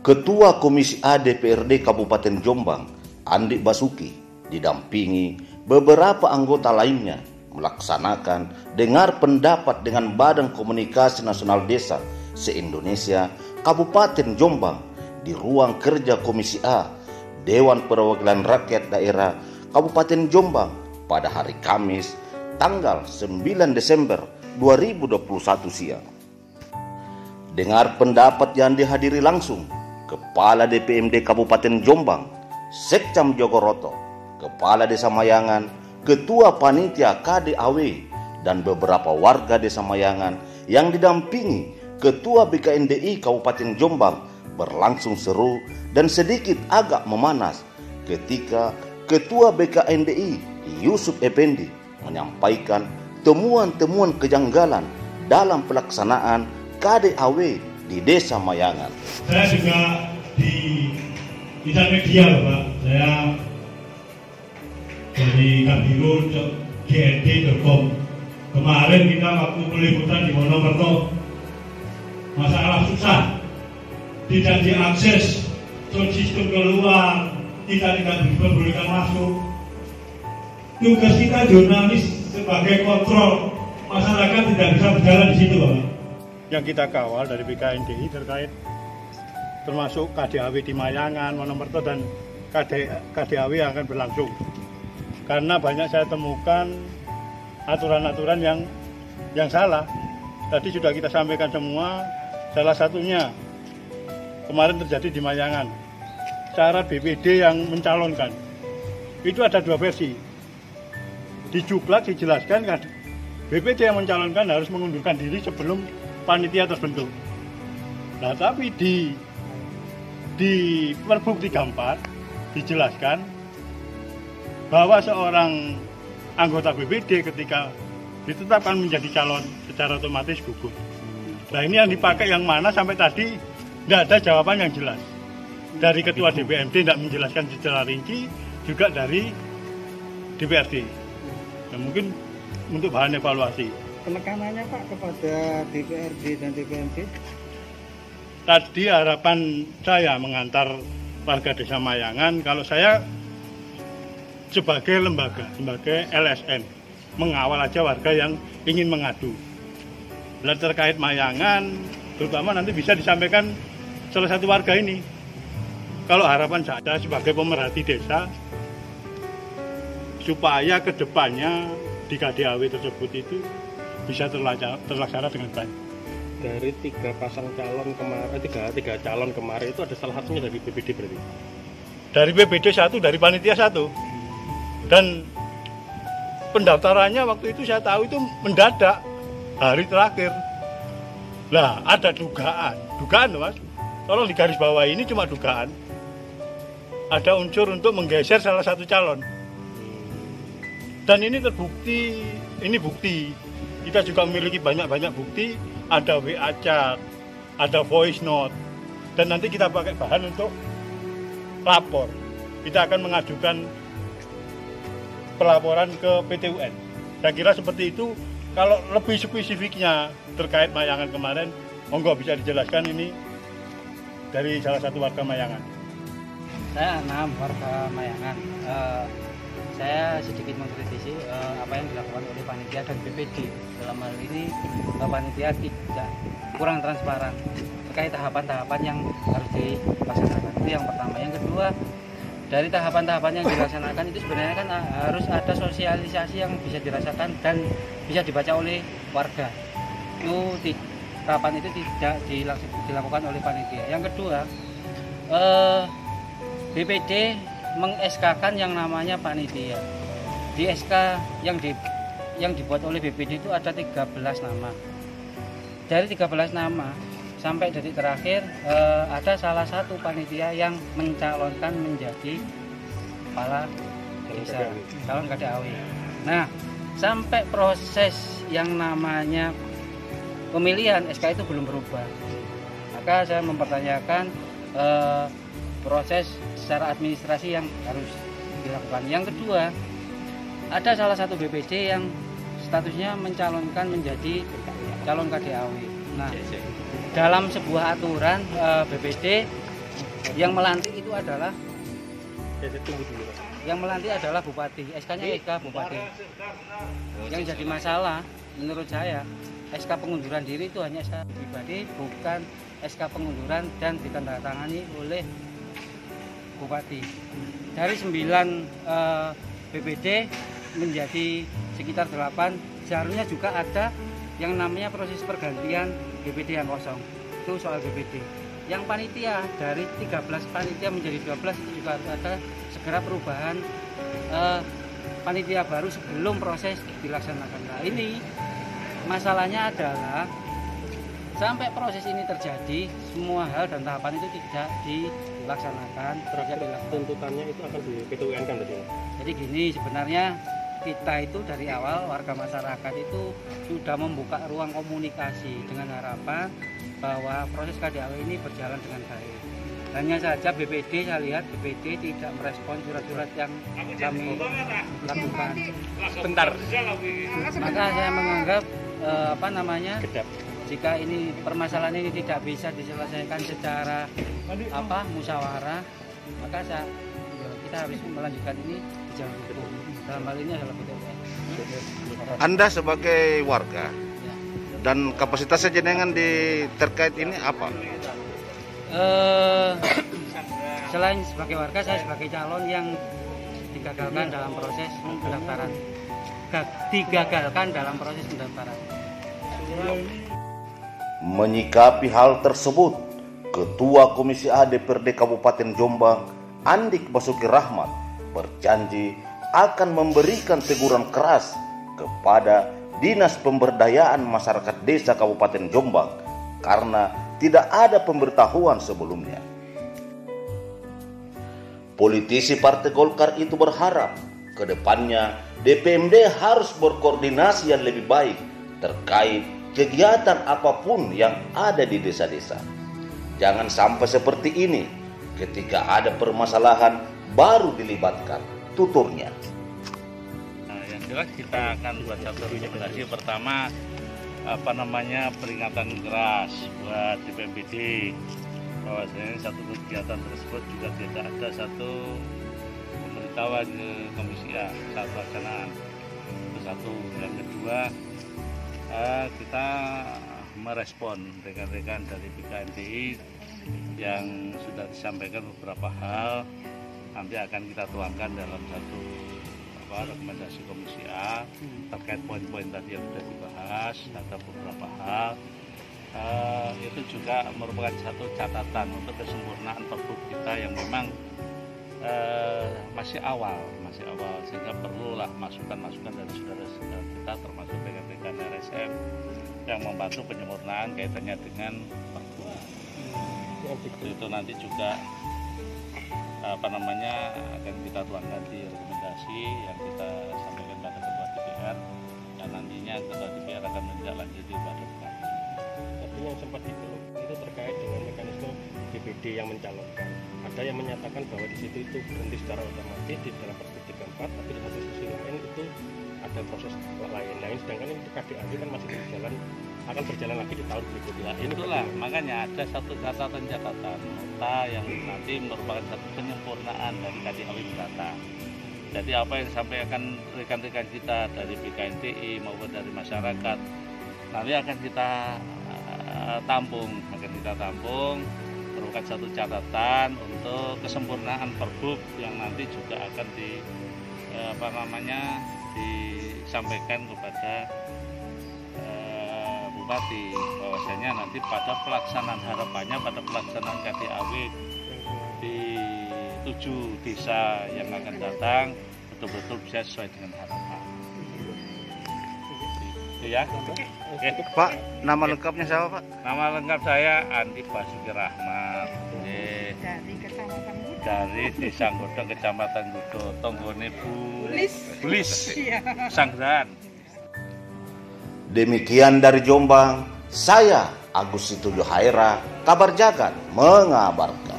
Ketua Komisi A DPRD Kabupaten Jombang, Andi Basuki, didampingi beberapa anggota lainnya melaksanakan dengar pendapat dengan Badan Komunikasi Nasional Desa se-Indonesia Kabupaten Jombang di ruang kerja Komisi A Dewan Perwakilan Rakyat Daerah Kabupaten Jombang pada hari Kamis tanggal 9 Desember 2021 siang. Dengar pendapat yang dihadiri langsung Kepala DPMD Kabupaten Jombang, Sekcam Jogoroto, Kepala Desa Mayangan, Ketua Panitia KDAW, dan beberapa warga Desa Mayangan yang didampingi Ketua BKNDI Kabupaten Jombang berlangsung seru dan sedikit agak memanas ketika Ketua BKNDI Yusuf Effendi menyampaikan temuan-temuan kejanggalan dalam pelaksanaan KDAW di Desa Mayangan. Saya juga di bidang media, Pak. Saya dari Kabiro GND.com. Kemarin kita waktu peliputan di Monokerto, masalah susah, tidak diakses, sistem keluar, kita tidak diperbolehkan masuk. Tugas kita jurnalis sebagai kontrol, masyarakat tidak bisa berjalan di situ, Pak. Yang kita kawal dari BKNDI terkait termasuk KDAW di Mayangan, Monokerto, dan KDAW yang akan berlangsung. Karena banyak saya temukan aturan-aturan yang salah. Tadi sudah kita sampaikan semua, salah satunya kemarin terjadi di Mayangan. Cara BPD yang mencalonkan, itu ada dua versi. Di Juklak dijelaskan kan, BPD yang mencalonkan harus mengundurkan diri sebelum panitia terbentuk. Nah, tapi di Perbuk 34 dijelaskan bahwa seorang anggota BPD ketika ditetapkan menjadi calon secara otomatis gugur. Nah, ini yang dipakai yang mana sampai tadi tidak ada jawaban yang jelas. Dari Ketua DPMD tidak menjelaskan secara rinci, juga dari DPRD. Nah, mungkin untuk bahan evaluasi. Penekanannya Pak kepada DPRD dan DPMD? Tadi harapan saya mengantar warga Desa Mayangan, kalau saya sebagai lembaga, sebagai LSM, mengawal aja warga yang ingin mengadu. Dan terkait Mayangan, terutama nanti bisa disampaikan salah satu warga ini. Kalau harapan saya sebagai pemerhati desa, supaya kedepannya di KDAW tersebut itu bisa terlaksana dengan baik. Dari tiga calon kemarin itu ada salah satunya dari BPD berarti? Dari BPD 1, dari panitia 1. Dan pendaftarannya waktu itu saya tahu itu mendadak, hari terakhir. Nah, ada dugaan Mas, tolong digarisbawahi, ini cuma dugaan. Ada unsur untuk menggeser salah satu calon. Dan ini terbukti, ini bukti. Kita juga memiliki banyak bukti, ada WA chat, ada voice note, dan nanti kita pakai bahan untuk lapor. Kita akan mengajukan pelaporan ke PT UN. Saya kira seperti itu. Kalau lebih spesifiknya terkait Mayangan kemarin, monggo bisa dijelaskan ini dari salah satu warga Mayangan. Saya 6 warga Mayangan. Saya sedikit mengkritisi apa yang dilakukan oleh panitia dan BPD. Dalam hal ini panitia tidak kurang transparan terkait tahapan-tahapan yang harus dilaksanakan. Itu yang pertama. Yang kedua, dari tahapan-tahapan yang dilaksanakan itu sebenarnya kan harus ada sosialisasi yang bisa dirasakan dan bisa dibaca oleh warga. Itu tahapan itu tidak dilakukan oleh panitia. Yang kedua, BPD meng-SK-kan yang namanya panitia. Di SK yang dibuat oleh BPD itu ada 13 nama. Dari 13 nama sampai detik terakhir ada salah satu panitia yang mencalonkan menjadi kepala desa, calon KDAW. Nah, sampai proses yang namanya pemilihan SK itu belum berubah. Maka saya mempertanyakan proses secara administrasi yang harus dilakukan. Yang kedua, ada salah satu BPD yang statusnya mencalonkan menjadi calon KDAW. Nah, dalam sebuah aturan BPD Yang melantik itu adalah tunggu dulu, Pak. Yang melantik adalah bupati, SK-nya SK bupati. Yang jadi masalah menurut saya, SK pengunduran diri itu hanya SK pribadi, bukan SK pengunduran dan ditandatangani oleh bupati. Dari 9 BPD menjadi sekitar 8, seharusnya juga ada yang namanya proses pergantian BPD yang kosong. Itu soal BPD. Yang panitia dari 13 panitia menjadi 12 itu juga harus ada segera perubahan panitia baru sebelum proses dilaksanakan. Nah, ini masalahnya adalah sampai proses ini terjadi, semua hal dan tahapan itu tidak dilaksanakan. Tuntutannya itu akan di PT-UN kan tadi? Jadi gini, sebenarnya kita itu dari awal warga masyarakat itu sudah membuka ruang komunikasi dengan harapan bahwa proses KDAW ini berjalan dengan baik. Hanya saja BPD, saya lihat BPD tidak merespon surat-surat yang kami lakukan. Sebentar. Maka saya menganggap jika ini permasalahan ini tidak bisa diselesaikan secara musyawarah, maka kita harus melanjutkan ini di jalur hukum. Dalam hal ini adalah PT-UN. Anda sebagai warga dan kapasitasnya jenengan di terkait ini apa? Selain sebagai warga, saya sebagai calon yang digagalkan dalam proses pendaftaran. Menyikapi hal tersebut, Ketua Komisi A DPRD Kabupaten Jombang, Andik Basuki Rahmat, berjanji akan memberikan teguran keras kepada Dinas Pemberdayaan Masyarakat Desa Kabupaten Jombang karena tidak ada pemberitahuan sebelumnya. Politisi Partai Golkar itu berharap ke depannya DPMD harus berkoordinasi yang lebih baik terkait kegiatan apapun yang ada di desa-desa. Jangan sampai seperti ini, ketika ada permasalahan baru dilibatkan, tuturnya. Yang jelas kita akan buat satu rekomendasi. Pertama, peringatan keras buat DPMD bahwasanya satu kegiatan tersebut juga tidak ada satu pemberitahuan ke Komisi A saat pelaksanaan. Itu satu. Yang kedua, kita merespon rekan-rekan dari BKNDI yang sudah disampaikan beberapa hal, nanti akan kita tuangkan dalam satu rekomendasi Komisi A terkait poin-poin tadi yang sudah dibahas. Ada beberapa hal itu juga merupakan satu catatan untuk kesempurnaan Pergub kita yang memang masih awal, sehingga perlulah masukan-masukan dari saudara-saudara kita termasuk rekan-rekan RSM yang membantu penyempurnaan kaitannya dengan Pergub. Itu nanti juga akan kita tuangkan di rekomendasi yang kita sampaikan pada Ketua DPR, dan nantinya Ketua DPR akan menindaklanjuti pada bulan. Tapi yang sempat itu terkait dengan mekanisme DPD yang mencalonkan. Ada yang menyatakan bahwa di situ itu berhenti secara otomatis di dalam Pergub 34, tapi di satu sisi lain itu ada proses lain. Sedangkan ini KDAW kan masih akan berjalan lagi di tahun berikutnya. Itulah makanya ada satu catatan nota yang nanti merupakan satu penyempurnaan dari KDAW mendatang. Jadi apa yang disampaikan rekan-rekan kita dari BKNDI maupun dari masyarakat nanti akan kita tampung, merupakan satu catatan untuk kesempurnaan Pergub yang nanti juga akan disampaikan kepada Bupati, bahwasanya nanti pada pelaksanaan KDAW di 7 desa yang akan datang betul-betul bisa sesuai dengan harapan. Itu ya. Oke. Pak, nama lengkapnya siapa, Pak? Nama lengkap saya Andik Basuki Rahmat. Dari Desa Godong, Kecamatan Godong, Tonggone Bulis, Sanggeran. Demikian dari Jombang, saya Agus Situjo Haira, Kabar Jagat mengabarkan.